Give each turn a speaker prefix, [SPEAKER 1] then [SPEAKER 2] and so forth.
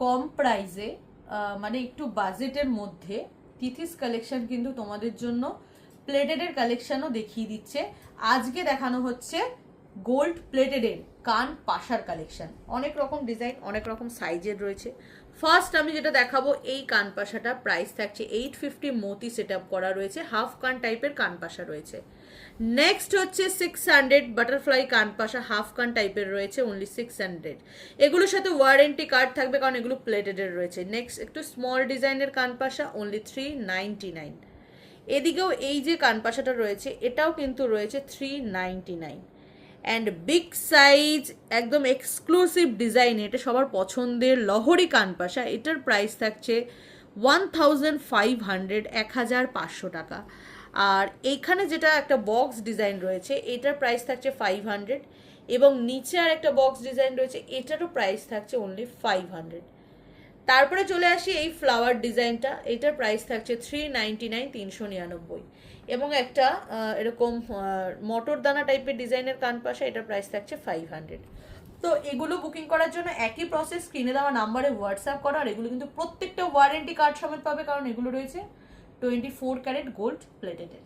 [SPEAKER 1] কম প্রাইসে, মানে একটু বাজেটের মধ্যে তিথিস কালেকশন কিন্তু তোমাদের জন্য প্লেটেডের কালেকশনও দেখিয়ে দিচ্ছে। আজকে দেখানো হচ্ছে গোল্ড প্লেটেডের কান পাশার কালেকশন। অনেক রকম ডিজাইন, অনেক রকম সাইজের রয়েছে। ফার্স্ট আমি যেটা দেখাবো, এই কান পাশাটা প্রাইস থাকছে 850, মোতি সেট আপ করা রয়েছে, হাফ কান টাইপের কান পাশা রয়েছে। নেক্সট হচ্ছে 600 বাটারফ্লাই কান পাশা, হাফ কান টাইপের রয়েছে, অনলি 600। এগুলোর সাথে ওয়ারেন্টি কার্ড থাকবে কারণ এগুলো প্লেটেডের রয়েছে। নেক্সট একটু স্মল ডিজাইনের কান পাশা, অনলি 399। এদিকেও এই যে কানপাশাটা রয়েছে এটাও কিন্তু রয়েছে 399। অ্যান্ড বিগ সাইজ একদম এক্সক্লুসিভ ডিজাইন, এটা সবার পছন্দের লহরি কানপাশা, এটার প্রাইস থাকছে 1500, 1500 টাকা। আর এইখানে যেটা একটা বক্স ডিজাইন রয়েছে এটার প্রাইস থাকছে 500, এবং নিচে আর একটা বক্স ডিজাইন রয়েছে এটারও প্রাইস থাকছে অনলি 500। তারপরে চলে আসি এই ফ্লাওয়ার ডিজাইনটা, এটার প্রাইস থাকছে 399, 399। এবং একটা এরকম মটর দানা টাইপের ডিজাইনের কানপাশা, এটার প্রাইস থাকছে 500। তো এগুলো বুকিং করার জন্য একই প্রসেস, স্ক্রিনে দেওয়া নাম্বারে হোয়াটসঅ্যাপ করা। আর এগুলো কিন্তু প্রত্যেকটা ওয়ারেন্টি কার্ড সমেত পাবে কারণ এগুলো রয়েছে 24 ক্যারেট গোল্ড প্লেটেডের।